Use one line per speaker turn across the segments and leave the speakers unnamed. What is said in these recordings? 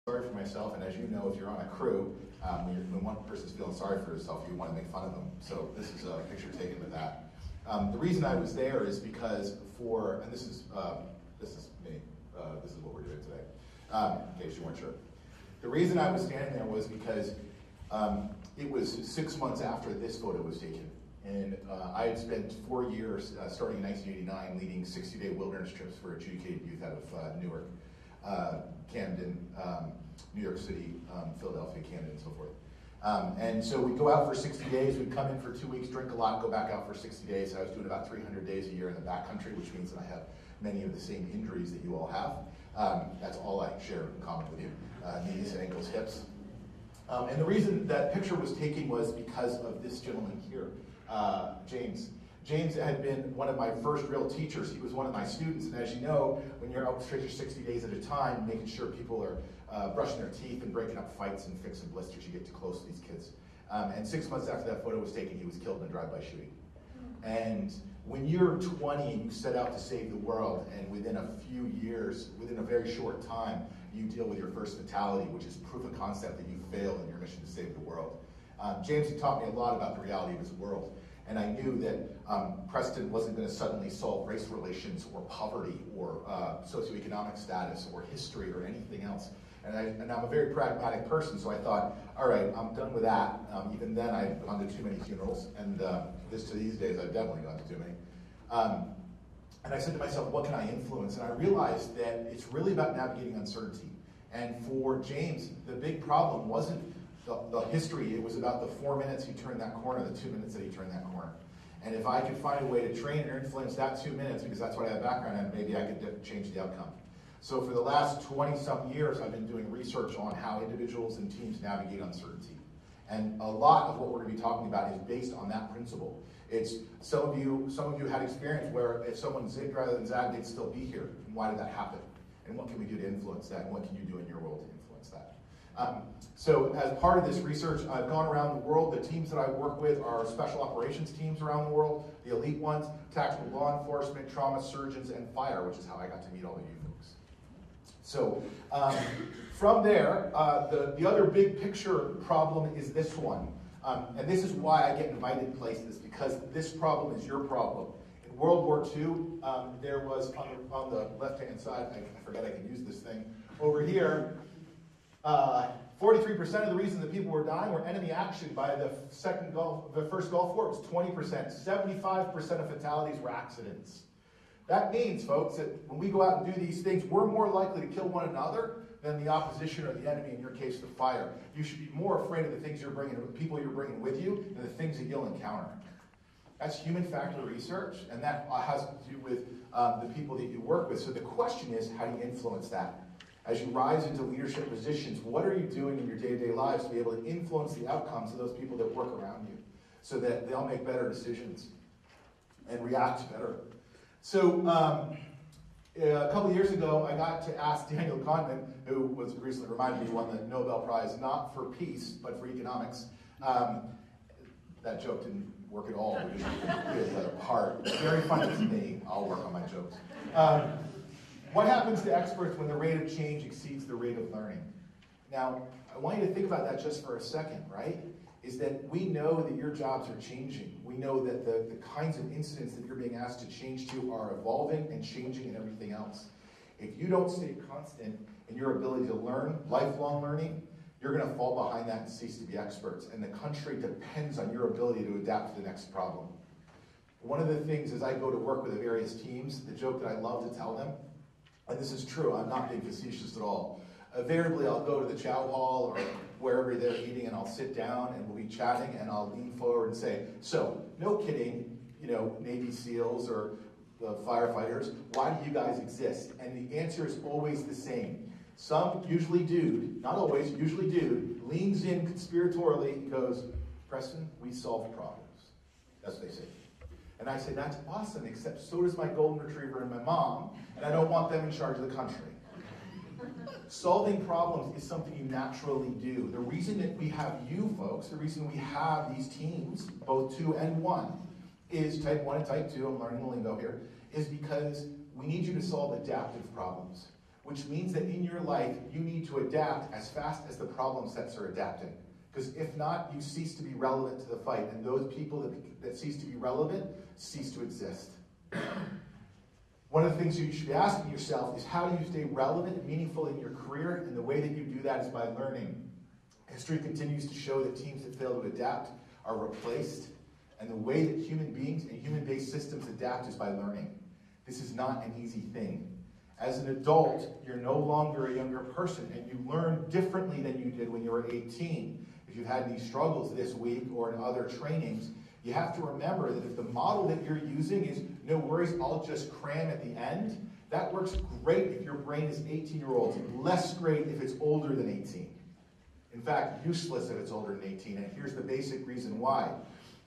Sorry for myself, and as you know, if you're on a crew, when one person's feeling sorry for herself, you want to make fun of them. So this is a picture taken with that. The reason I was there is because and this is me. This is what we're doing today, in case you weren't sure. The reason I was standing there was because it was 6 months after this photo was taken. And I had spent 4 years, starting in 1989, leading 60-day wilderness trips for adjudicated youth out of Newark, Camden, New York City, Philadelphia, Camden, and so forth. And so we'd go out for 60 days, we'd come in for 2 weeks, drink a lot, go back out for 60 days. I was doing about 300 days a year in the backcountry, which means that I have many of the same injuries that you all have. That's all I share in common with you, knees, ankles, hips. And the reason that picture was taken was because of this gentleman here, James. James had been one of my first real teachers. He was one of my students, and as you know, when you're out for 60 days at a time, making sure people are brushing their teeth and breaking up fights and fixing blisters, you get too close to these kids. And 6 months after that photo was taken, he was killed in a drive-by shooting. And when you're 20 and you set out to save the world, and within a few years, within a very short time, you deal with your first fatality, which is proof of concept that you failed in your mission to save the world. James had taught me a lot about the reality of his world. And I knew that Preston wasn't going to suddenly solve race relations or poverty or socioeconomic status or history or anything else. And I'm a very pragmatic person, so I thought, all right, I'm done with that. Even then, I've gone to too many funerals, and these days, I've definitely gone to too many. And I said to myself, what can I influence? And I realized that it's really about navigating uncertainty. And for James, the big problem wasn't the history, it was about the 4 minutes he turned that corner, the 2 minutes that he turned that corner. And if I could find a way to train or influence that 2 minutes, because that's what I have background in, maybe I could change the outcome. So for the last 20-some years, I've been doing research on how individuals and teams navigate uncertainty. And a lot of what we're going to be talking about is based on that principle. It's some of you had experience where if someone zigged rather than zagged, they'd still be here. And why did that happen? And what can we do to influence that? And what can you do in your world to influence that? So as part of this research, I've gone around the world. The teams that I work with are special operations teams around the world, the elite ones, tactical law enforcement, trauma surgeons, and fire, which is how I got to meet all of you folks. So from there, the other big picture problem is this one. And this is why I get invited places, because this problem is your problem. In World War II, there was on the left-hand side, I forget I can use this thing, over here, 43% of the reason that people were dying were enemy action. By the first Gulf War, it was 20%. 75% of fatalities were accidents. That means, folks, that when we go out and do these things, we're more likely to kill one another than the opposition or the enemy, in your case, the fire. You should be more afraid of the things you're bringing, the people you're bringing with you, than the things that you'll encounter. That's human factor research, and that has to do with the people that you work with. So the question is, how do you influence that? As you rise into leadership positions, what are you doing in your day-to-day lives to be able to influence the outcomes of those people that work around you so that they'll make better decisions and react better? So a couple of years ago, I got to ask Daniel Kahneman, who was recently reminded me won the Nobel Prize, not for peace, but for economics. That joke didn't work at all, because it was hard. Very funny to me. I'll work on my jokes. What happens to experts when the rate of change exceeds the rate of learning? Now, I want you to think about that just for a second, right? Is that we know that your jobs are changing. We know that the kinds of incidents that you're being asked to change to are evolving and changing and everything else. If you don't stay constant in your ability to learn, lifelong learning, you're going to fall behind that and cease to be experts. And the country depends on your ability to adapt to the next problem. One of the things as I go to work with the various teams, the joke that I love to tell them, and this is true, I'm not being facetious at all. Invariably, I'll go to the chow hall or wherever they're eating, and I'll sit down and we'll be chatting, and I'll lean forward and say, so, no kidding, Navy SEALs or firefighters, why do you guys exist? And the answer is always the same. Some, usually dude, not always, usually dude, leans in conspiratorially and goes, Preston, we solve problems. That's what they say. And I say, that's awesome, except so does my golden retriever and my mom, and I don't want them in charge of the country. Solving problems is something you naturally do. The reason that we have you folks, the reason we have these teams, both 2 and 1, is type 1 and type 2, I'm learning the lingo here, is because we need you to solve adaptive problems. which means that in your life, you need to adapt as fast as the problem sets are adapting. Because if not, you cease to be relevant to the fight, and those people that cease to be relevant cease to exist. One of the things you should be asking yourself is, how do you stay relevant and meaningful in your career? And the way that you do that is by learning. History continues to show that teams that fail to adapt are replaced, and the way that human beings and human-based systems adapt is by learning. This is not an easy thing. As an adult, you're no longer a younger person, and you learn differently than you did when you were 18. If you've had any struggles this week or in other trainings, you have to remember that if the model that you're using is, no worries, I'll just cram at the end, that works great if your brain is 18-year-olds, less great if it's older than 18. In fact, useless if it's older than 18, and here's the basic reason why.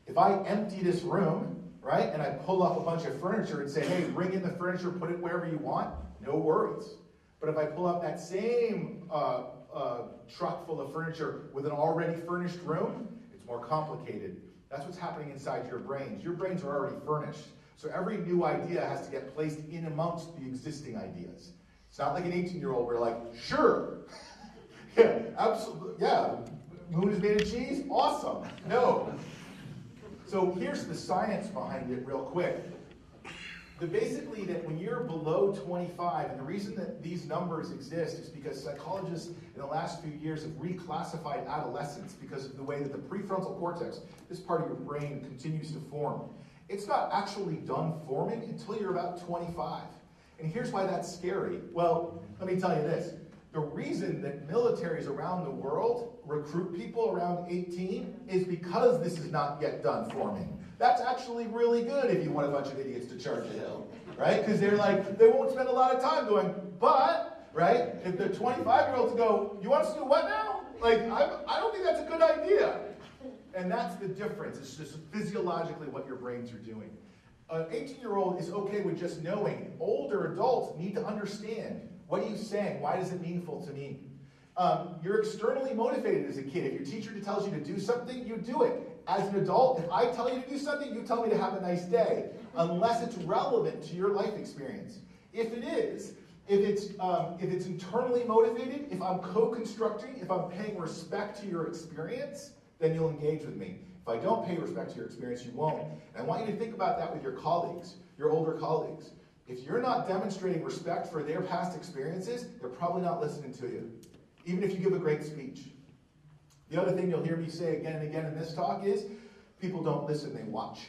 If I empty this room, right, and I pull up a bunch of furniture and say, hey, bring in the furniture, put it wherever you want, no worries. But if I pull up that same truck full of furniture with an already furnished room, it's more complicated. That's what's happening inside your brains. Your brains are already furnished. So every new idea has to get placed in amongst the existing ideas. It's not like an 18-year-old where like, sure, yeah, absolutely, yeah, moon is made of cheese? Awesome. No. So here's the science behind it real quick. Basically, that when you're below 25, and the reason that these numbers exist is because psychologists in the last few years have reclassified adolescence because of the way that the prefrontal cortex, this part of your brain, continues to form. It's not actually done forming until you're about 25. And here's why that's scary. Well, let me tell you this. The reason that militaries around the world recruit people around 18 is because this is not yet done forming. That's actually really good if you want a bunch of idiots to charge a hill, right? Because they're like, they won't spend a lot of time going, but, right? If the 25-year-olds go, you want us to do what now? Like, I don't think that's a good idea. And that's the difference. It's just physiologically what your brains are doing. An 18-year-old is okay with just knowing. Older adults need to understand. What are you saying? Why is it meaningful to me? You're externally motivated as a kid. If your teacher tells you to do something, you do it. As an adult, if I tell you to do something, you tell me to have a nice day, unless it's relevant to your life experience. If it is, if it's internally motivated, if I'm co-constructing, if I'm paying respect to your experience, then you'll engage with me. If I don't pay respect to your experience, you won't. And I want you to think about that with your colleagues, your older colleagues. If you're not demonstrating respect for their past experiences, they're probably not listening to you, even if you give a great speech. The other thing you'll hear me say again and again in this talk is, people don't listen, they watch.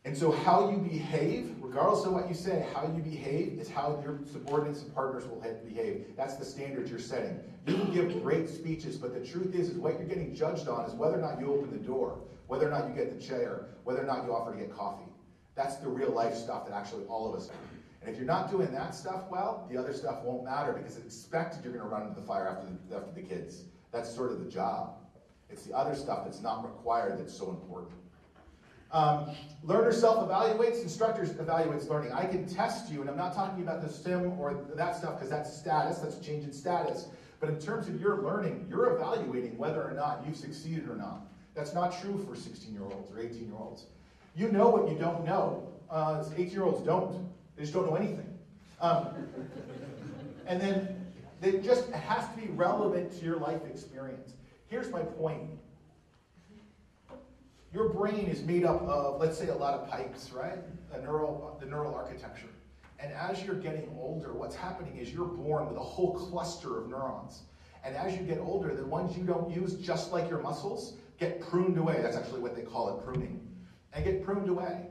And so how you behave, regardless of what you say, how you behave is how your subordinates and partners will behave. That's the standard you're setting. You can give great speeches, but the truth is what you're getting judged on is whether or not you open the door, whether or not you get the chair, whether or not you offer to get coffee. That's the real life stuff that actually all of us do. And if you're not doing that stuff well, the other stuff won't matter because it's expected you're going to run into the fire after the kids. That's sort of the job. It's the other stuff that's not required that's so important. Learner self-evaluates, instructors evaluates learning. I can test you, and I'm not talking about the sim or that stuff because that's status, that's a change in status. But in terms of your learning, you're evaluating whether or not you've succeeded or not. That's not true for 16-year-olds or 18-year-olds. You know what you don't know. 18-year-olds don't. They just don't know anything. And then it has to be relevant to your life experience. Here's my point. Your brain is made up of, let's say, a lot of pipes, right? The neural architecture. And as you're getting older, what's happening is you're born with a whole cluster of neurons. And as you get older, the ones you don't use, just like your muscles, get pruned away. That's actually what they call it, pruning. And get pruned away.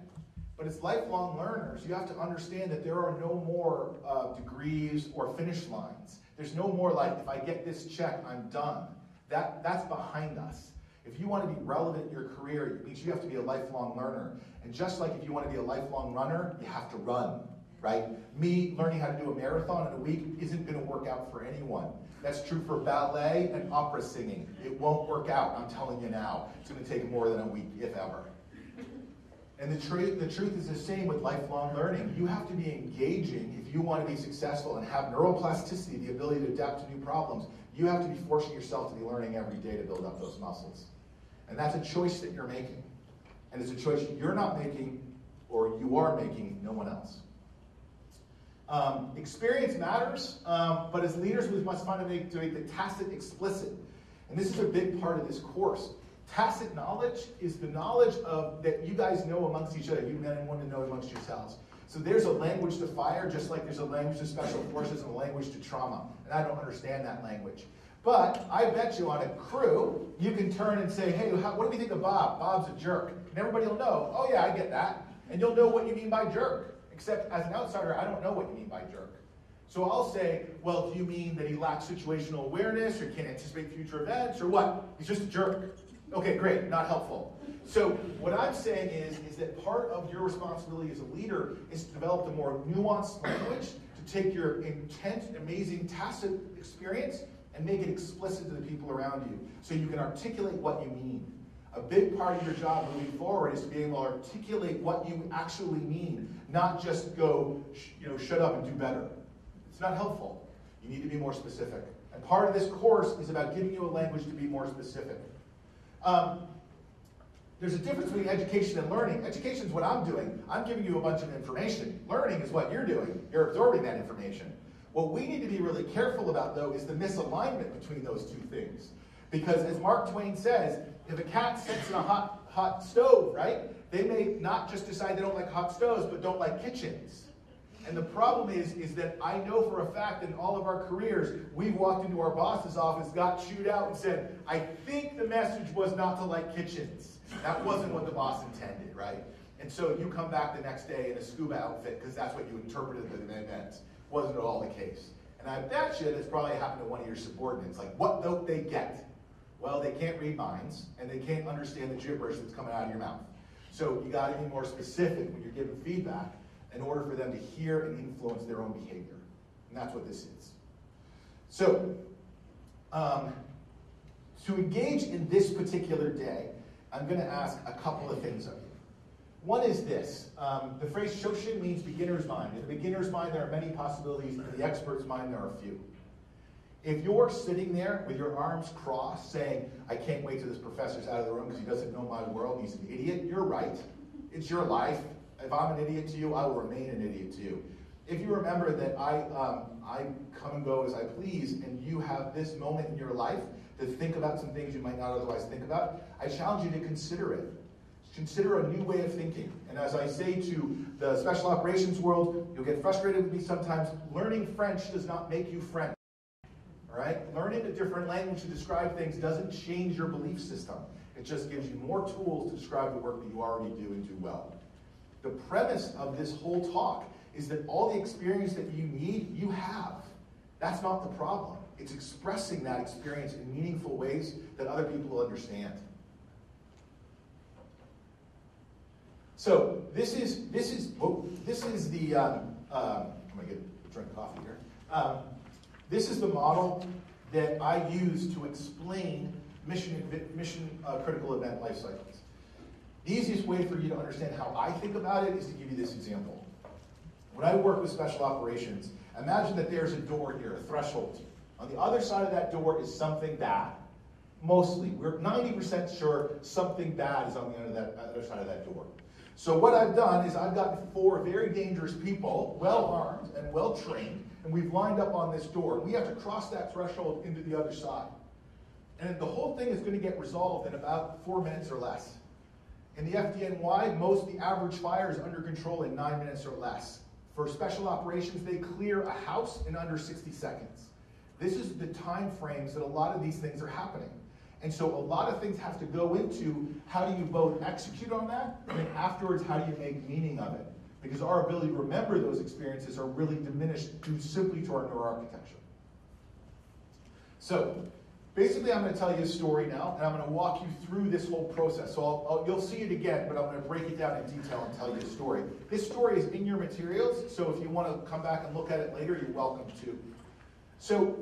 But as lifelong learners, you have to understand that there are no more degrees or finish lines. There's no more like, if I get this check, I'm done. That's behind us. If you want to be relevant in your career, it means you have to be a lifelong learner. And just like if you want to be a lifelong runner, you have to run, right? Me learning how to do a marathon in a week isn't going to work out for anyone. That's true for ballet and opera singing. It won't work out, I'm telling you now. It's going to take more than a week, if ever. And the truth is the same with lifelong learning. You have to be engaging if you want to be successful and have neuroplasticity, the ability to adapt to new problems. You have to be forcing yourself to be learning every day to build up those muscles. And that's a choice that you're making. And it's a choice you're not making or you are making, no one else. Experience matters, but as leaders we must find a way to make the tacit explicit. And this is a big part of this course. Tacit knowledge is the knowledge of that you guys know amongst each other, you men and women know amongst yourselves. So there's a language to fire, just like there's a language to special forces and a language to trauma. And I don't understand that language. But I bet you on a crew, you can turn and say, hey, what do we think of Bob? Bob's a jerk. And everybody will know, oh yeah, I get that. And you'll know what you mean by jerk. Except as an outsider, I don't know what you mean by jerk. So I'll say, well, do you mean that he lacks situational awareness or can't anticipate future events or what? He's just a jerk. Okay, great, not helpful. So what I'm saying is that part of your responsibility as a leader is to develop the more nuanced language, to take your intense, amazing, tacit experience and make it explicit to the people around you so you can articulate what you mean. A big part of your job moving forward is to be able to articulate what you actually mean, not just go, shut up and do better. It's not helpful. You need to be more specific. And part of this course is about giving you a language to be more specific. There's a difference between education and learning. Education is what I'm doing. I'm giving you a bunch of information. Learning is what you're doing. You're absorbing that information. What we need to be really careful about, though, is the misalignment between those two things. Because as Mark Twain says, if a cat sits in a hot stove, right, they may not just decide they don't like hot stoves, but don't like kitchens. And the problem is that I know for a fact in all of our careers, we've walked into our boss's office, got chewed out, and said, I think the message was not to like kitchens. That wasn't what the boss intended, right? And so you come back the next day in a scuba outfit because that's what you interpreted the event. Wasn't at all the case. And I bet you that's probably happened to one of your subordinates. Like, what don't they get? Well, they can't read minds, and they can't understand the gibberish that's coming out of your mouth. So you got to be more specific when you're giving feedback in order for them to hear and influence their own behavior. And that's what this is. So, to engage in this particular day, I'm going to ask a couple of things of you. One is this. The phrase Shoshin means beginner's mind. In the beginner's mind, there are many possibilities. In the expert's mind, there are few. If you're sitting there with your arms crossed saying, I can't wait till this professor's out of the room because he doesn't know my world, he's an idiot, you're right. It's your life. If I'm an idiot to you, I will remain an idiot to you. If you remember that I come and go as I please, and you have this moment in your life to think about some things you might not otherwise think about, I challenge you to consider it. Consider a new way of thinking. And as I say to the special operations world, you'll get frustrated with me sometimes, learning French does not make you French. All right? Learning a different language to describe things doesn't change your belief system. It just gives you more tools to describe the work that you already do and do well. The premise of this whole talk is that all the experience that you need, you have. That's not the problem. It's expressing that experience in meaningful ways that other people will understand. So this is the I'm gonna get a drink of coffee here. This is the model that I use to explain mission critical event life cycles. The easiest way for you to understand how I think about it is to give you this example. When I work with special operations, imagine that there's a door here, a threshold. On the other side of that door is something bad. Mostly, we're 90% sure something bad is on the other side of that door. So what I've done is I've got 4 very dangerous people, well-armed and well-trained, and we've lined up on this door. We have to cross that threshold into the other side. And the whole thing is going to get resolved in about 4 minutes or less. In the FDNY, the average fire is under control in 9 minutes or less. For special operations, they clear a house in under 60 seconds. This is the time frames that a lot of these things are happening. And so a lot of things have to go into how do you both execute on that, and then afterwards, how do you make meaning of it? Because our ability to remember those experiences are really diminished due simply to our neuroarchitecture. So basically, I'm going to tell you a story now, and I'm going to walk you through this whole process. So you'll see it again, but I'm going to break it down in detail and tell you a story. This story is in your materials, so if you want to come back and look at it later, you're welcome to. So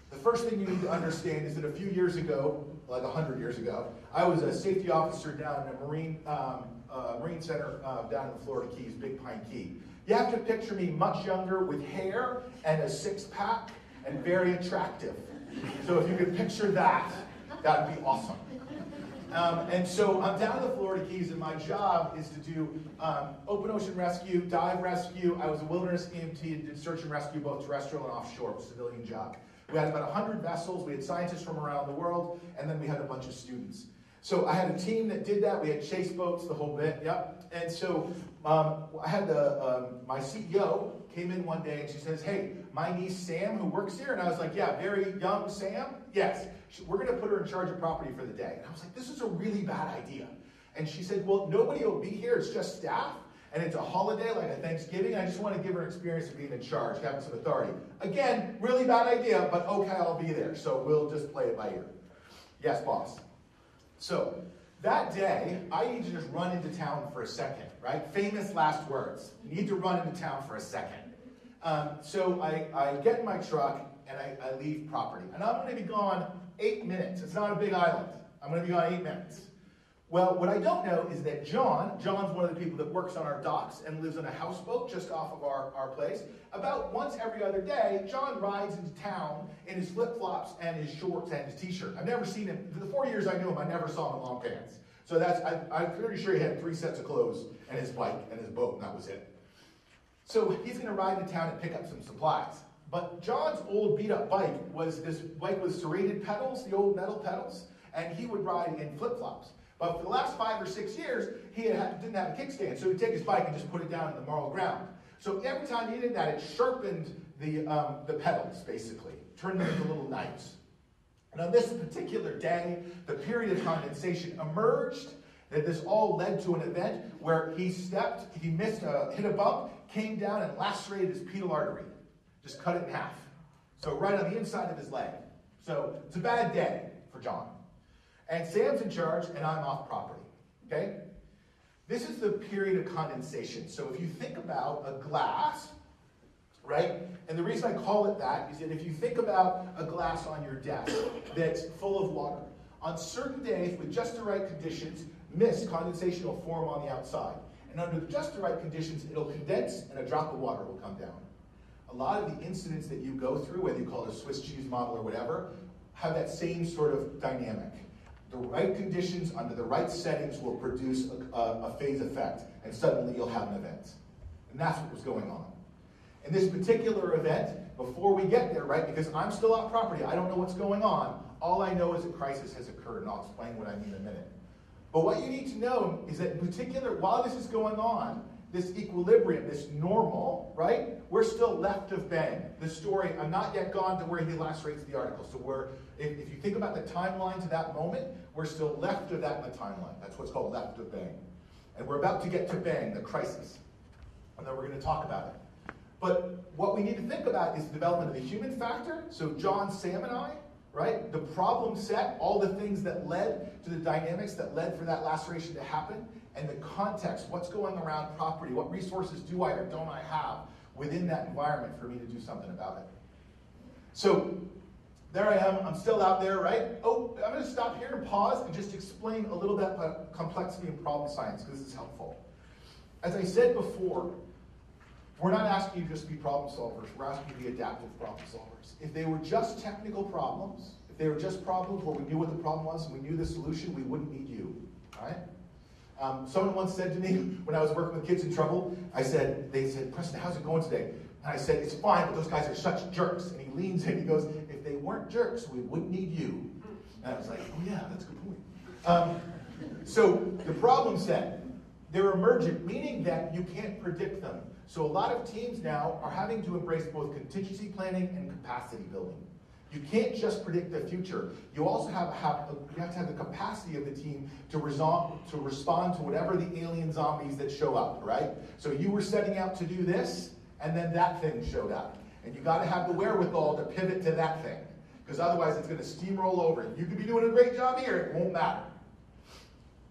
the first thing you need to understand is that a few years ago, like 100 years ago, I was a safety officer down in a Marine Center down in the Florida Keys, Big Pine Key. You have to picture me much younger with hair and a 6-pack and very attractive. So if you could picture that, that would be awesome. And so I'm down in the Florida Keys, and my job is to do open ocean rescue, dive rescue. I was a wilderness EMT and did search and rescue both terrestrial and offshore. It was a civilian job. We had about 100 vessels. We had scientists from around the world, and then we had a bunch of students. So I had a team that did that. We had chase boats, the whole bit, yep. And so I had my CEO came in one day, and she says, hey, my niece Sam, who works here, and I was like, yeah, very young Sam, yes. We're going to put her in charge of property for the day. And I was like, this is a really bad idea. And she said, well, nobody will be here. It's just staff. And it's a holiday, like a Thanksgiving. I just want to give her experience of being in charge, having some authority. Again, really bad idea, but okay, I'll be there. So we'll just play it by ear. Yes, boss. So that day, I need to just run into town for a second, right? Famous last words. You need to run into town for a second. So I get in my truck, and I leave property. And I'm going to be gone 8 minutes. It's not a big island. I'm going to be gone 8 minutes. Well, what I don't know is that John's one of the people that works on our docks and lives on a houseboat just off of our place. About once every other day, John rides into town in his flip-flops and his shorts and his t-shirt. I've never seen him. The 4 years I knew him, I never saw him in long pants. So I'm pretty sure he had 3 sets of clothes and his bike and his boat, and that was it. So he's going to ride into town and pick up some supplies. But John's old beat-up bike was this bike with serrated pedals, the old metal pedals, and he would ride in flip-flops. But for the last 5 or 6 years, he didn't have a kickstand, so he'd take his bike and just put it down in the marl ground. So every time he did that, it sharpened the pedals, basically, turned them into little knives. And on this particular day, the period of condensation emerged, that this all led to an event where he hit a bump, came down and lacerated his pedal artery. Just cut it in half. So right on the inside of his leg. So it's a bad day for John. And Sam's in charge, and I'm off property. Okay? This is the period of condensation. So if you think about a glass, right? And the reason I call it that is that if you think about a glass on your desk that's full of water, on certain days with just the right conditions, mist, condensation will form on the outside. And under just the right conditions, it'll condense and a drop of water will come down. A lot of the incidents that you go through, whether you call it a Swiss cheese model or whatever, have that same sort of dynamic. The right conditions under the right settings will produce a phase effect, and suddenly you'll have an event. And that's what was going on. In this particular event, before we get there, right, because I'm still off property, I don't know what's going on, all I know is a crisis has occurred, and I'll explain what I mean in a minute. But what you need to know is that in particular, while this is going on, this equilibrium, this normal, right? We're still left of bang. The story, I'm not yet gone to where he lacerates the article. So if you think about the timeline to that moment, we're still left of that in the timeline. That's what's called left of bang. And we're about to get to bang, the crisis. And then we're going to talk about it. But what we need to think about is the development of the human factor. So John, Sam, and I, right? The problem set, all the things that led to the dynamics that led for that laceration to happen, and the context, what's going around property, what resources do I or don't I have within that environment for me to do something about it. So there I am, I'm still out there, right? Oh, I'm going to stop here and pause and just explain a little bit about complexity and problem science, because this is helpful. As I said before, we're not asking you just to be problem solvers, we're asking you to be adaptive problem solvers. If they were just technical problems, if they were just problems where we knew what the problem was and we knew the solution, we wouldn't need you, right? Someone once said to me, when I was working with kids in trouble, they said, Preston, how's it going today? And I said, it's fine, but those guys are such jerks. And he leans in and he goes, if they weren't jerks, we wouldn't need you. And I was like, oh yeah, that's a good point. So the problem set, they're emergent, meaning that you can't predict them. So a lot of teams now are having to embrace both contingency planning and capacity building. You can't just predict the future. You also have to have the capacity of the team to respond to whatever the alien zombies that show up, right? So you were setting out to do this, and then that thing showed up. And you got to have the wherewithal to pivot to that thing, because otherwise it's going to steamroll over. You could be doing a great job here, it won't matter.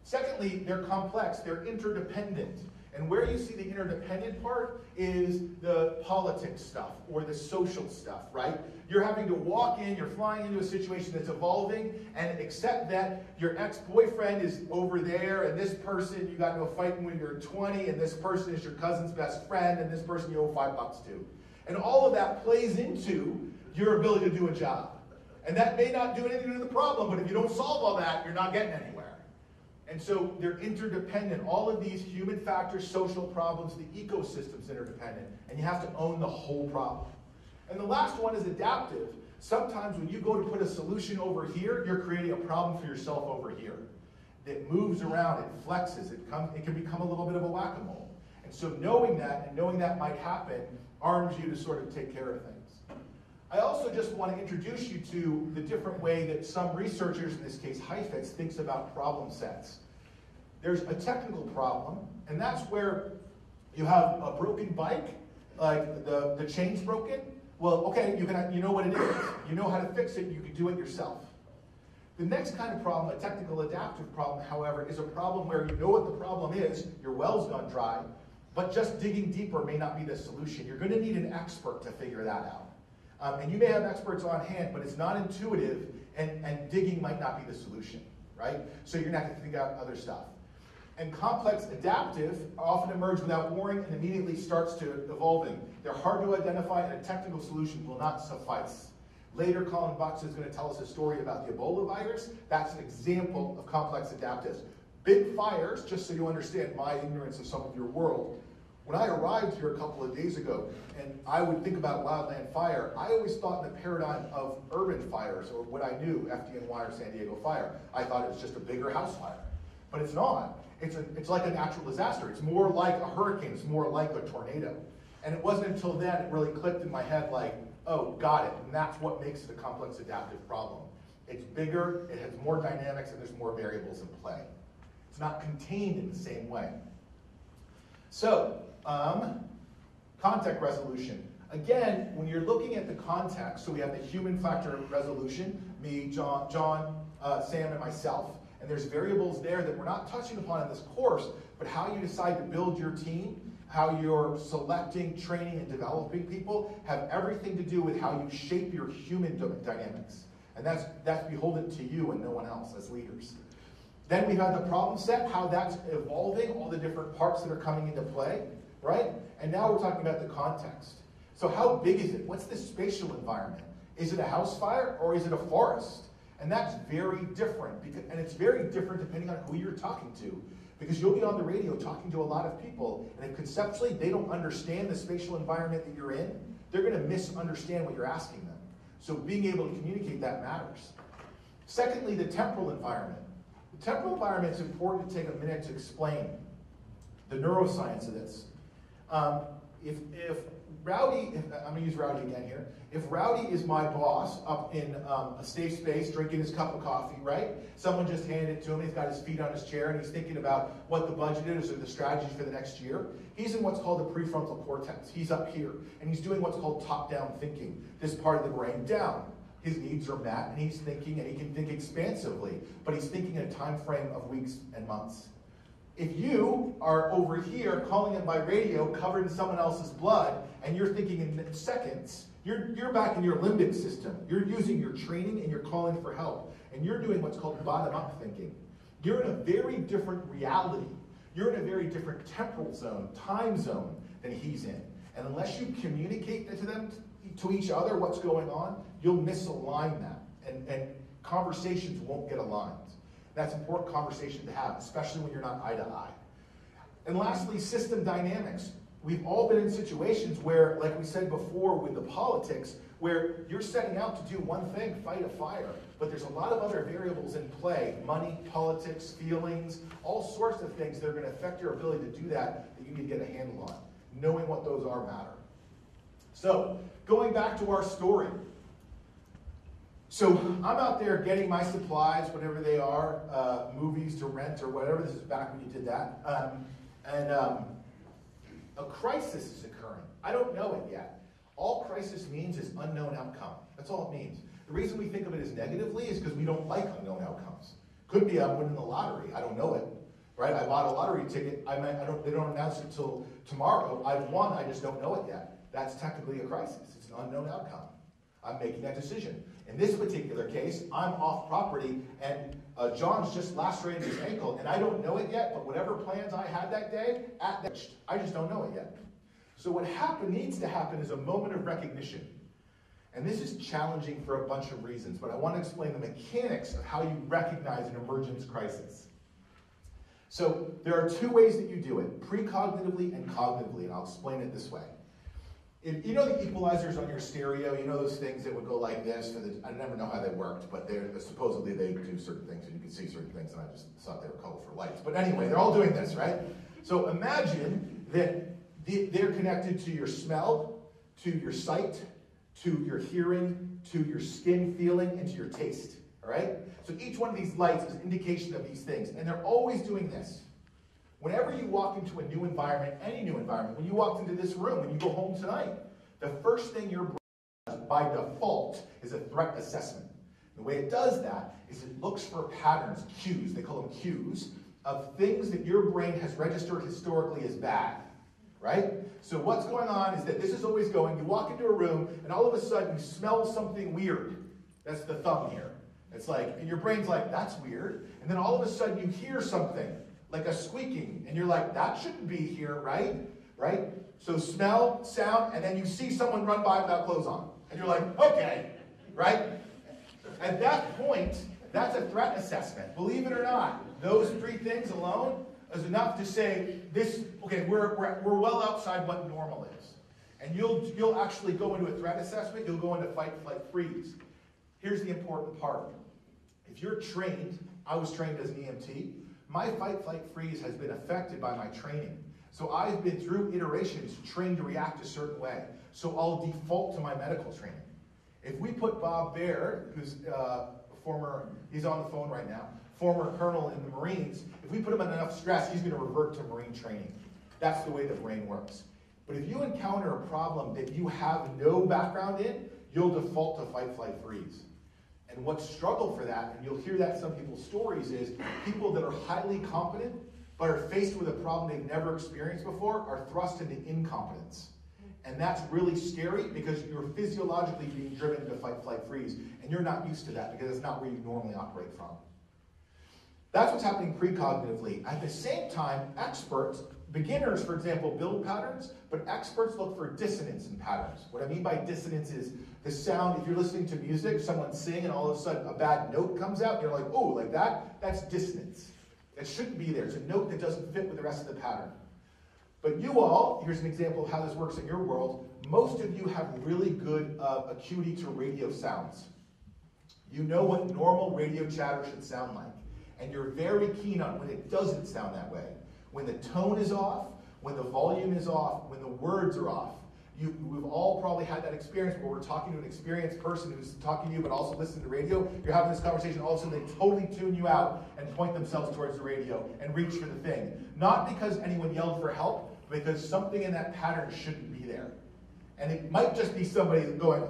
Secondly, they're complex, they're interdependent. And where you see the interdependent part is the politics stuff or the social stuff, right? You're having to walk in, you're flying into a situation that's evolving and accept that your ex-boyfriend is over there and this person you got into a fight when you were 20 and this person is your cousin's best friend and this person you owe $5 to. And all of that plays into your ability to do a job. And that may not do anything to the problem, but if you don't solve all that, you're not getting anywhere. And so they're interdependent. All of these human factors, social problems, the ecosystem's interdependent. And you have to own the whole problem. And the last one is adaptive. Sometimes when you go to put a solution over here, you're creating a problem for yourself over here. It moves around, it flexes, it can become a little bit of a whack-a-mole. And so knowing that, and knowing that might happen, arms you to sort of take care of things. I also just want to introduce you to the different way that some researchers, in this case Heifetz, thinks about problem sets. There's a technical problem, and that's where you have a broken bike, like the chain's broken. Well, okay, you know what it is. You know how to fix it, you can do it yourself. The next kind of problem, a technical adaptive problem, however, is a problem where you know what the problem is, your well's gone dry, but just digging deeper may not be the solution. You're going to need an expert to figure that out. And you may have experts on hand, but it's not intuitive, and digging might not be the solution, right? So you're going to have to figure out other stuff. And complex adaptive often emerge without warning and immediately starts to evolving. They're hard to identify, and a technical solution will not suffice. Later, Colin Bucks is going to tell us a story about the Ebola virus. That's an example of complex adaptives. Big fires, just so you understand my ignorance of some of your world. When I arrived here a couple of days ago, and I would think about wildland fire, I always thought in the paradigm of urban fires, or what I knew, FDNY or San Diego fire. I thought it was just a bigger house fire. But it's not. It's like a natural disaster. It's more like a hurricane. It's more like a tornado. And it wasn't until then it really clicked in my head like, oh, got it. And that's what makes it a complex adaptive problem. It's bigger, it has more dynamics, and there's more variables in play. It's not contained in the same way. So, context resolution. Again, when you're looking at the context, so we have the human factor resolution, me, John, Sam, and myself. And there's variables there that we're not touching upon in this course, but how you decide to build your team, how you're selecting, training, and developing people have everything to do with how you shape your human dynamics. And that's beholden to you and no one else as leaders. Then we have the problem set, how that's evolving, all the different parts that are coming into play, right? And now we're talking about the context. So how big is it? What's the spatial environment? Is it a house fire or is it a forest? And that's very different, and it's very different depending on who you're talking to. Because you'll be on the radio talking to a lot of people, and if conceptually they don't understand the spatial environment that you're in, they're going to misunderstand what you're asking them. So being able to communicate that matters. Secondly, the temporal environment. The temporal environment is important to take a minute to explain the neuroscience of this. If Rowdy, I'm going to use Rowdy again here. If Rowdy is my boss up in a safe space, drinking his cup of coffee, right? Someone just handed it to him, he's got his feet on his chair, and he's thinking about what the budget is or the strategy for the next year. He's in what's called the prefrontal cortex. He's up here, and he's doing what's called top-down thinking. This part of the brain down. His needs are met, and he's thinking, and he can think expansively, but he's thinking in a time frame of weeks and months. If you are over here calling in by radio covered in someone else's blood and you're thinking in seconds, you're back in your limbic system. You're using your training and you're calling for help. And you're doing what's called bottom-up thinking. You're in a very different reality. You're in a very different temporal zone, time zone than he's in. And unless you communicate to them, to each other what's going on, you'll misalign that. And conversations won't get aligned. That's an important conversation to have, especially when you're not eye to eye. And lastly, system dynamics. We've all been in situations where, like we said before with the politics, where you're setting out to do one thing, fight a fire, but there's a lot of other variables in play, money, politics, feelings, all sorts of things that are going to affect your ability to do that you need to get a handle on. Knowing what those are matter. So, going back to our story. So I'm out there getting my supplies, whatever they are, movies to rent or whatever. This is back when you did that. A crisis is occurring. I don't know it yet. All crisis means is unknown outcome. That's all it means. The reason we think of it as negatively is because we don't like unknown outcomes. Could be I'm winning the lottery. I don't know it. Right? I bought a lottery ticket. They don't announce it until tomorrow. I've won. I just don't know it yet. That's technically a crisis. It's an unknown outcome. I'm making that decision. In this particular case, I'm off property, and John's just lacerated his ankle, and I don't know it yet, but whatever plans I had that day, I just don't know it yet. So what needs to happen is a moment of recognition. And this is challenging for a bunch of reasons, but I want to explain the mechanics of how you recognize an emergence crisis. So there are two ways that you do it, precognitively and cognitively, and I'll explain it this way. You know the equalizers on your stereo, you know those things that would go like this? I never know how they worked, but supposedly they do certain things, and you can see certain things, and I just thought they were colorful lights. But anyway, they're all doing this, right? So imagine that they're connected to your smell, to your sight, to your hearing, to your skin feeling, and to your taste, all right? So each one of these lights is an indication of these things, and they're always doing this. Whenever you walk into a new environment, any new environment, when you walked into this room, when you go home tonight, the first thing your brain does by default is a threat assessment. The way it does that is it looks for patterns, cues, they call them cues, of things that your brain has registered historically as bad, right? So what's going on is that this is always going, you walk into a room, and all of a sudden you smell something weird. That's the thumb here. It's like, and your brain's like, that's weird. And then all of a sudden you hear something, like a squeaking, and you're like, that shouldn't be here, right? Right? So smell, sound, and then you see someone run by without clothes on. And you're like, okay, right? At that point, that's a threat assessment. Believe it or not, those three things alone is enough to say, okay, we're well outside what normal is. And you'll actually go into a threat assessment, you'll go into fight, flight, freeze. Here's the important part. If you're trained, I was trained as an EMT, my fight, flight, freeze has been affected by my training. So I've been through iterations trained to react a certain way. So I'll default to my medical training. If we put Bob Baird, who's he's on the phone right now, former colonel in the Marines, if we put him under enough stress, he's going to revert to Marine training. That's the way the brain works. But if you encounter a problem that you have no background in, you'll default to fight, flight, freeze. And what struggle for that, and you'll hear that in some people's stories, is people that are highly competent but are faced with a problem they've never experienced before are thrust into incompetence. And that's really scary because you're physiologically being driven to fight, flight, freeze, and you're not used to that because it's not where you normally operate from. That's what's happening precognitively. At the same time, experts, beginners, for example, build patterns, but experts look for dissonance in patterns. What I mean by dissonance is the sound, if you're listening to music, someone sing, and all of a sudden a bad note comes out, and you're like, oh, like that? That's dissonance. It shouldn't be there. It's a note that doesn't fit with the rest of the pattern. But you all, here's an example of how this works in your world, most of you have really good acuity to radio sounds. You know what normal radio chatter should sound like. And you're very keen on when it doesn't sound that way. When the tone is off, when the volume is off, when the words are off. We've all probably had that experience where we're talking to an experienced person who's talking to you but also listening to radio. You're having this conversation, all of a sudden they totally tune you out and point themselves towards the radio and reach for the thing. Not because anyone yelled for help, but because something in that pattern shouldn't be there. And it might just be somebody going,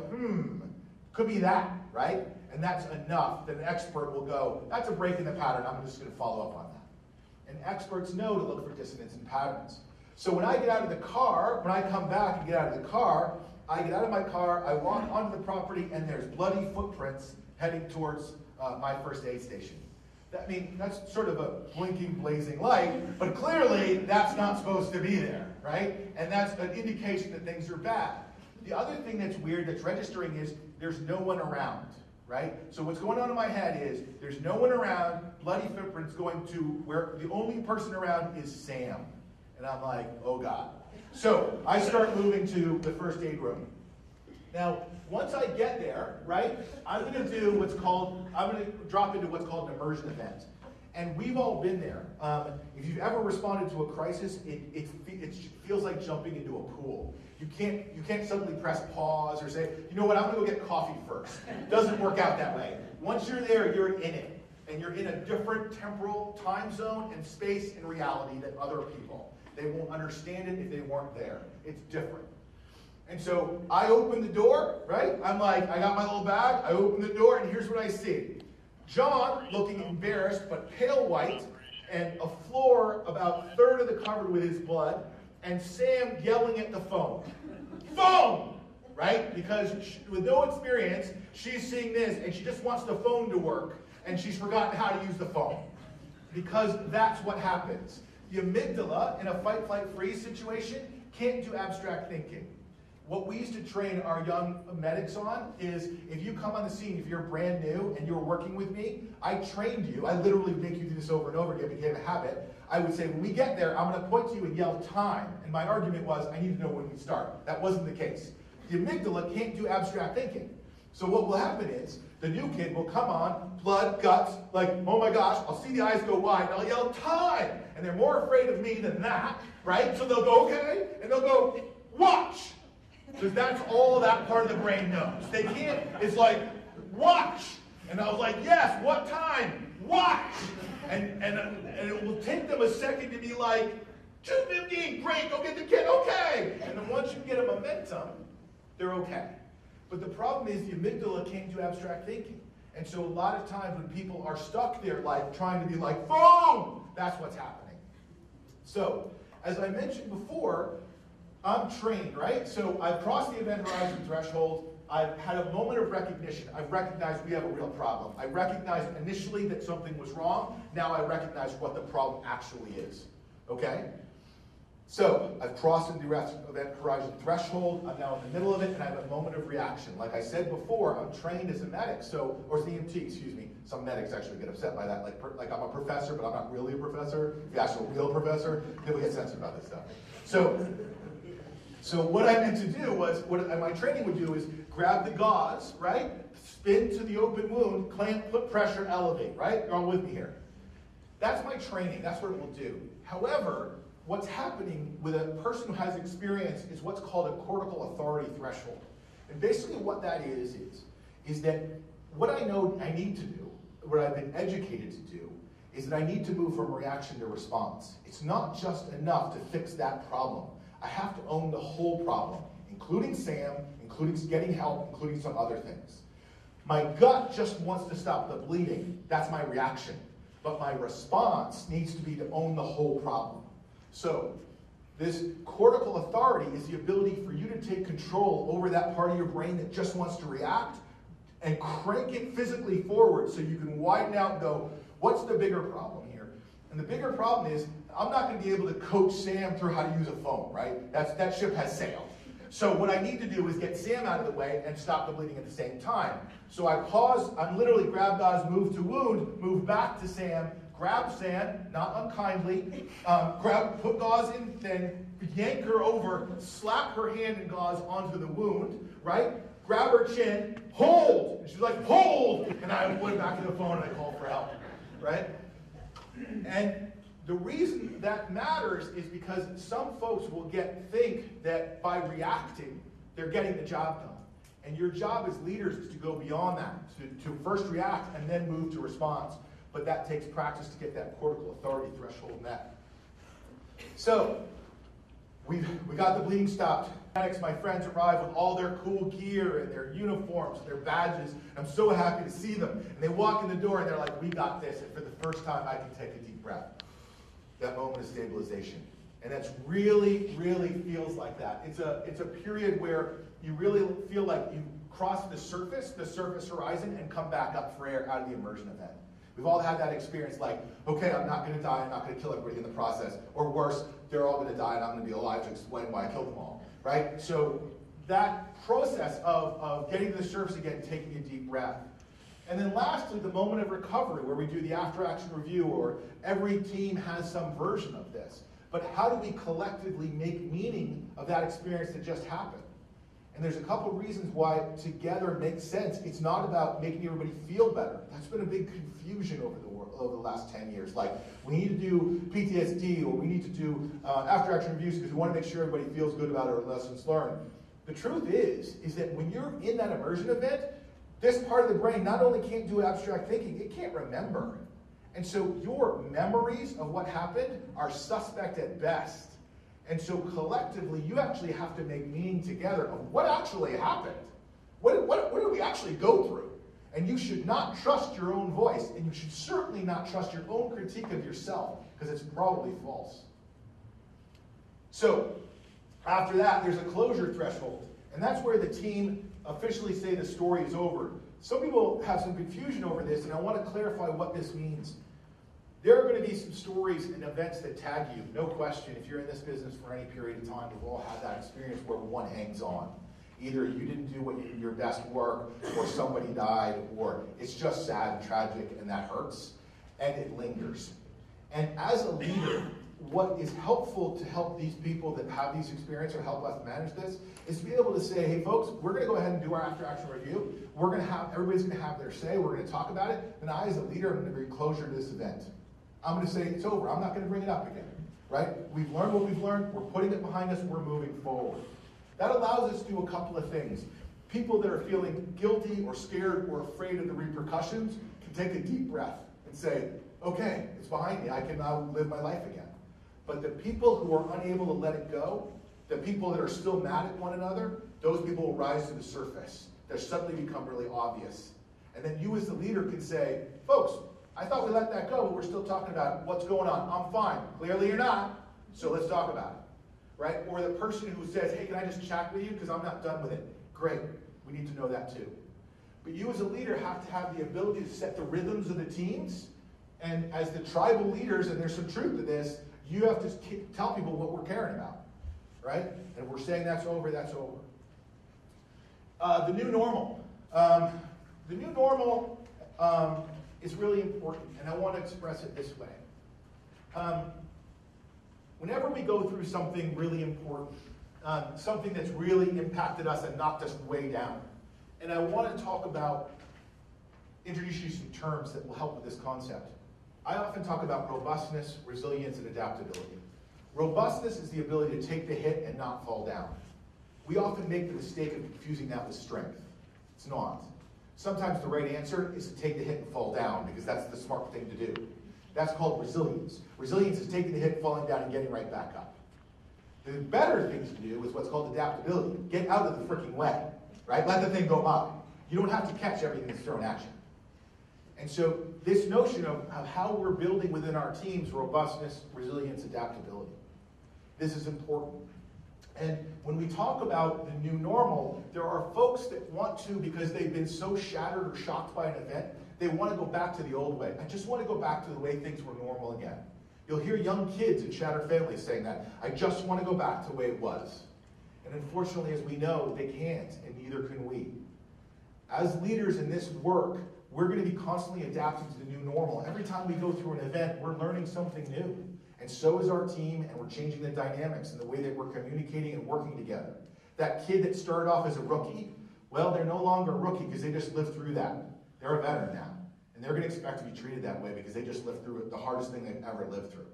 could be that, right? And that's enough that an expert will go, that's a break in the pattern, I'm just going to follow up on that. And experts know to look for dissonance in patterns. So when I get out of the car, when I come back and get out of the car, I get out of my car, I walk onto the property, and there's bloody footprints heading towards my first aid station. That's sort of a blinking, blazing light, but clearly that's not supposed to be there, right? And that's an indication that things are bad. The other thing that's weird that's registering is there's no one around, right? So what's going on in my head is there's no one around, bloody footprints going to where the only person around is Sam. And I'm like, oh God. So I start moving to the first aid room. Now, once I get there, right, I'm going to drop into what's called an immersion event. And we've all been there. If you've ever responded to a crisis, it feels like jumping into a pool. You can't suddenly press pause or say, you know what, I'm going to go get coffee first. It doesn't work out that way. Once you're there, you're in it. And you're in a different temporal time zone and space and reality than other people. They won't understand it if they weren't there. It's different. And so I open the door, right? I'm like, I got my little bag. I open the door, and here's what I see. John looking embarrassed, but pale white, and a floor about a third of the covered with his blood, and Sam yelling at the phone. Phone! Right? Because with no experience, she's seeing this, and she just wants the phone to work, and she's forgotten how to use the phone. Because that's what happens. The amygdala, in a fight, flight, freeze situation, can't do abstract thinking. What we used to train our young medics on is, if you come on the scene, if you're brand new and you're working with me, I trained you, I literally make you do this over and over again, it became a habit. I would say, when we get there, I'm going to point to you and yell time. And my argument was, I need to know when we start. That wasn't the case. The amygdala can't do abstract thinking. So what will happen is, the new kid will come on, blood, guts, like, oh my gosh, I'll see the eyes go wide, and I'll yell time. And they're more afraid of me than that, right? So they'll go, okay, and they'll go, watch. Because that's all that part of the brain knows. They can't, it's like, watch. And I was like, yes, what time? Watch. And it will take them a second to be like, 2:15, great, go get the kid, okay. And then once you get a momentum, they're okay. But the problem is the amygdala can't do abstract thinking. And so a lot of times when people are stuck there, like trying to be like, boom, that's what's happening. So, as I mentioned before, I'm trained, right? So I've crossed the event horizon threshold. I've had a moment of recognition. I've recognized we have a real problem. I recognized initially that something was wrong. Now I recognize what the problem actually is. Okay? So I've crossed the event horizon threshold. I'm now in the middle of it, and I have a moment of reaction. Like I said before, I'm trained as a medic, or as an EMT, excuse me. Some medics actually get upset by that. Like I'm a professor, but I'm not really a professor. The actual real professor, people get sensitive about this stuff. So what I meant to do was, what my training would do is grab the gauze, right? Spin to the open wound, clamp, put pressure, elevate, right? You're all with me here. That's my training. That's what it will do. However, what's happening with a person who has experience is what's called a cortical authority threshold. And basically what that is that what I know I need to do, what I've been educated to do, is that I need to move from reaction to response. It's not just enough to fix that problem. I have to own the whole problem, including Sam, including getting help, including some other things. My gut just wants to stop the bleeding. That's my reaction. But my response needs to be to own the whole problem. So this cortical authority is the ability for you to take control over that part of your brain that just wants to react and crank it physically forward so you can widen out and go, what's the bigger problem here? And the bigger problem is, I'm not going to be able to coach Sam through how to use a phone, right? That ship has sailed. So what I need to do is get Sam out of the way and stop the bleeding at the same time. So I pause, I'm literally grab gauze, move to wound, move back to Sam, grab Sam, not unkindly, put gauze in, then yank her over, slap her hand and gauze onto the wound, right? Grab her chin, hold! And she's like, hold! And I went back to the phone and I called for help, right? And the reason that matters is because some folks will think that by reacting, they're getting the job done. And your job as leaders is to go beyond that, to first react and then move to response. But that takes practice to get that cortical authority threshold met. So, we got the bleeding stopped. My friends arrive with all their cool gear and their uniforms and their badges. I'm so happy to see them. And they walk in the door and they're like, we got this. And for the first time, I can take a deep breath. That moment of stabilization. And that's really, really feels like that. It's a period where you really feel like you cross the surface horizon, and come back up for air out of the immersion event. We've all had that experience like, okay, I'm not going to die, I'm not going to kill everybody in the process. Or worse, they're all going to die and I'm going to be alive to explain why I killed them all. Right? So that process of getting to the surface again, taking a deep breath. And then lastly, the moment of recovery, where we do the after-action review, or every team has some version of this. But how do we collectively make meaning of that experience that just happened? And there's a couple reasons why together makes sense. It's not about making everybody feel better. That's been a big confusion over the last 10 years. Like, we need to do PTSD, or we need to do after-action reviews because we want to make sure everybody feels good about our lessons learned. The truth is that when you're in that immersion event, this part of the brain not only can't do abstract thinking, it can't remember. And so your memories of what happened are suspect at best. And so collectively, you actually have to make meaning together of what actually happened. What did we actually go through? And you should not trust your own voice, and you should certainly not trust your own critique of yourself, because it's probably false. So after that, there's a closure threshold. And that's where the team officially say the story is over. Some people have some confusion over this, and I want to clarify what this means. There are going to be some stories and events that tag you, no question. If you're in this business for any period of time, we've all had that experience where one hangs on. Either you didn't do your best work, or somebody died, or it's just sad and tragic, and that hurts, and it lingers. And as a leader, what is helpful to help these people that have these experiences or help us manage this is to be able to say, hey folks, we're going to go ahead and do our after-action review. Everybody's going to have their say. We're going to talk about it. And I, as a leader, am going to bring closure to this event. I'm going to say it's over. I'm not going to bring it up again. Right? We've learned what we've learned. We're putting it behind us. We're moving forward. That allows us to do a couple of things. People that are feeling guilty or scared or afraid of the repercussions can take a deep breath and say, okay, it's behind me. I can now live my life again. But the people who are unable to let it go, the people that are still mad at one another, those people will rise to the surface. They'll suddenly become really obvious. And then you as the leader can say, folks, I thought we let that go, but we're still talking about what's going on. I'm fine. Clearly you're not, so let's talk about it. Right? Or the person who says, hey, can I just chat with you because I'm not done with it? Great. We need to know that too. But you as a leader have to have the ability to set the rhythms of the teams. And as the tribal leaders, and there's some truth to this, you have to tell people what we're caring about. Right? And if we're saying that's over, that's over. The new normal. The new normal is really important, and I want to express it this way. Whenever we go through something really important, something that's really impacted us and knocked us way down, and I want to talk about, introduce you some terms that will help with this concept. I often talk about robustness, resilience, and adaptability. Robustness is the ability to take the hit and not fall down. We often make the mistake of confusing that with strength. It's not. Sometimes the right answer is to take the hit and fall down because that's the smart thing to do. That's called resilience. Resilience is taking the hit, falling down, and getting right back up. The better thing to do is what's called adaptability. Get out of the freaking way, right? Let the thing go by. You don't have to catch everything that's thrown at you. And so this notion of how we're building within our teams robustness, resilience, adaptability. This is important. And when we talk about the new normal, there are folks that want to, because they've been so shattered or shocked by an event, they want to go back to the old way. I just want to go back to the way things were normal again. You'll hear young kids in shattered families saying that. I just want to go back to the way it was. And unfortunately, as we know, they can't, and neither can we. As leaders in this work, we're going to be constantly adapting to the new normal. Every time we go through an event, we're learning something new. And so is our team, and we're changing the dynamics and the way that we're communicating and working together. That kid that started off as a rookie, well, they're no longer a rookie because they just lived through that. They're a veteran now. And they're going to expect to be treated that way because they just lived through it, the hardest thing they've ever lived through.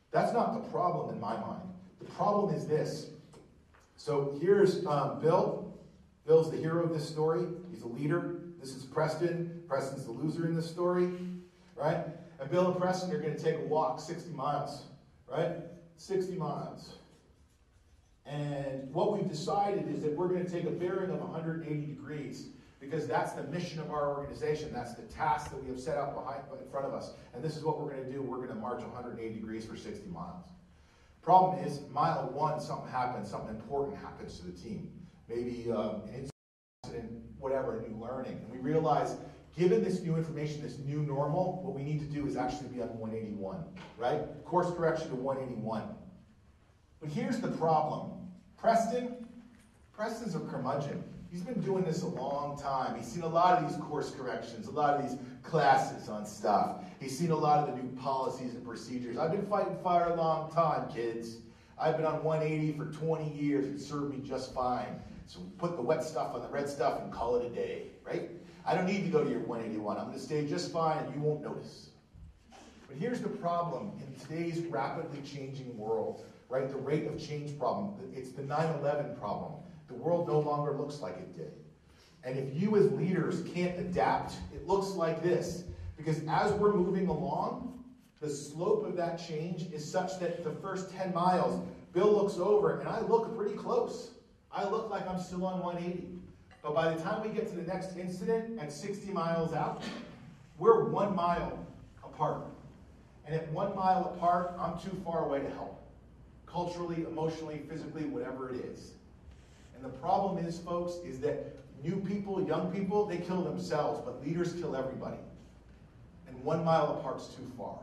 That's not the problem in my mind. The problem is this. So here's Bill. Bill's the hero of this story. He's a leader. This is Preston. Preston's the loser in this story, right? And Bill and Preston are going to take a walk 60 miles, right? 60 miles. And what we've decided is that we're going to take a bearing of 180 degrees because that's the mission of our organization. That's the task that we have set out in front of us. And this is what we're going to do. We're going to march 180 degrees for 60 miles. Problem is, mile one, something happens, something important happens to the team. Maybe an incident, whatever, a new learning. And we realize, given this new information, this new normal, what we need to do is actually be on 181, right? Course correction to 181. But here's the problem. Preston's a curmudgeon. He's been doing this a long time. He's seen a lot of these course corrections, a lot of these classes on stuff. He's seen a lot of the new policies and procedures. I've been fighting fire a long time, kids. I've been on 180 for 20 years. It served me just fine. So put the wet stuff on the red stuff and call it a day, right? I don't need to go to your 181. I'm going to stay just fine and you won't notice. But here's the problem in today's rapidly changing world, right? The rate of change problem. It's the 9/11 problem. The world no longer looks like it did. And if you as leaders can't adapt, it looks like this. Because as we're moving along, the slope of that change is such that the first 10 miles, Bill looks over and I look pretty close. I look like I'm still on 180. But by the time we get to the next incident at 60 miles out, we're 1 mile apart. And at 1 mile apart, I'm too far away to help. Culturally, emotionally, physically, whatever it is. And the problem is, folks, is that new people, young people, they kill themselves, but leaders kill everybody. And 1 mile apart's too far.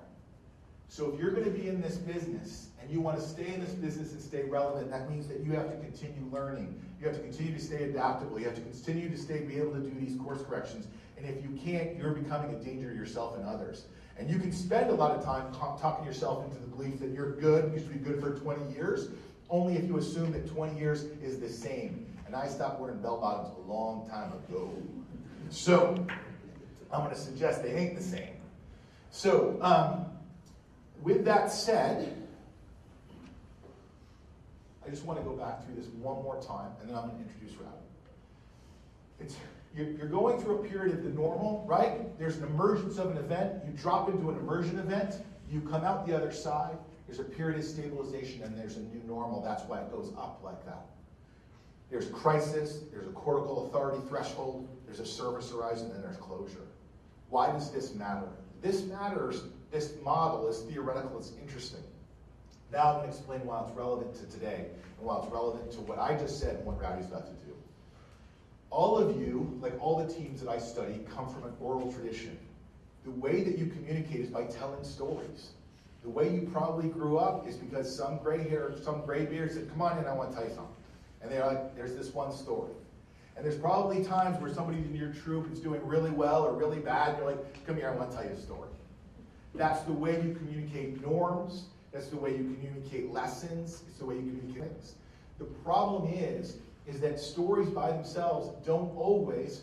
So if you're going to be in this business and you want to stay in this business and stay relevant, that means that you have to continue learning. You have to continue to stay adaptable. You have to continue to be able to do these course corrections. And if you can't, you're becoming a danger to yourself and others. And you can spend a lot of time talking yourself into the belief that you're good, you should be good for 20 years, only if you assume that 20 years is the same. And I stopped wearing bell bottoms a long time ago. So, I'm going to suggest they ain't the same. So, with that said, I just want to go back through this one more time, and then I'm going to introduce Rowdy. You're going through a period of the normal, right? There's an emergence of an event. You drop into an immersion event. You come out the other side. There's a period of stabilization, and there's a new normal. That's why it goes up like that. There's crisis. There's a cortical authority threshold. There's a service horizon, and there's closure. Why does this matter? This matters. This model is theoretical. It's interesting. Now I'm going to explain why it's relevant to today and why it's relevant to what I just said and what Rowdy's about to do. All of you, like all the teams that I study, come from an oral tradition. The way that you communicate is by telling stories. The way you probably grew up is because some gray hair, some gray beard said, come on in, I want to tell you something. And they're like, there's this one story. And there's probably times where somebody in your troop is doing really well or really bad, and you're like, come here, I want to tell you a story. That's the way you communicate norms. That's the way you communicate lessons. It's the way you communicate things. The problem is that stories by themselves don't always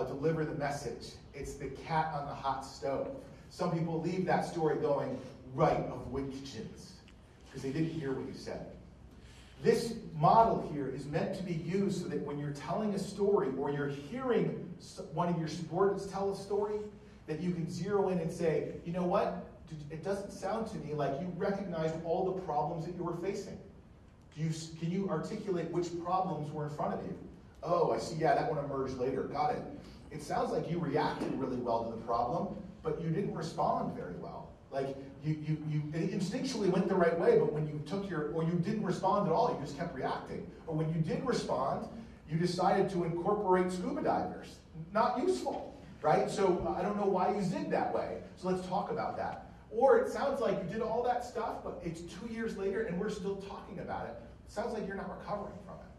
deliver the message. It's the cat on the hot stove. Some people leave that story going, right of witchins, because they didn't hear what you said. This model here is meant to be used so that when you're telling a story or you're hearing one of your subordinates tell a story, that you can zero in and say, you know what? It doesn't sound to me like you recognized all the problems that you were facing. Can you articulate which problems were in front of you? Oh, I see, yeah, that one emerged later. Got it. It sounds like you reacted really well to the problem, but you didn't respond very well. Like, you instinctually went the right way, but when you or you didn't respond at all, you just kept reacting. Or when you did respond, you decided to incorporate scuba divers. Not useful, right? So I don't know why you zigged that way. So let's talk about that. Or it sounds like you did all that stuff, but it's 2 years later and we're still talking about it. It sounds like you're not recovering from it.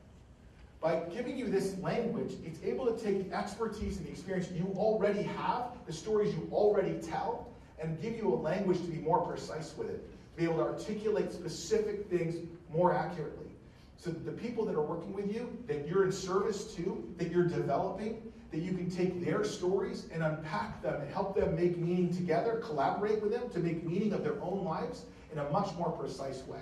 By giving you this language, it's able to take the expertise and the experience you already have, the stories you already tell, and give you a language to be more precise with it, to be able to articulate specific things more accurately. So that the people that are working with you, that you're in service to, that you're developing, that you can take their stories and unpack them and help them make meaning together, collaborate with them to make meaning of their own lives in a much more precise way.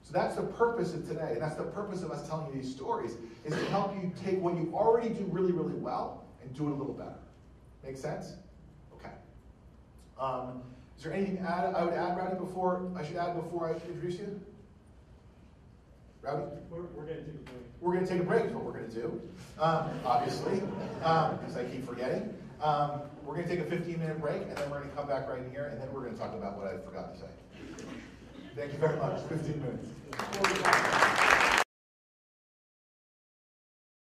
So that's the purpose of today, and that's the purpose of us telling you these stories, is to help you take what you already do really, really well and do it a little better. Make sense? Okay. Is there anything I would add, Rowdy, before I introduce you? Rowdy?
We're going to take a break.
We're going to take a break is what we're going to do, obviously, because I keep forgetting. We're going to take a 15-minute break, and then we're going to come back right in here, and then we're going to talk about what I forgot to say. Thank you very much. 15 minutes.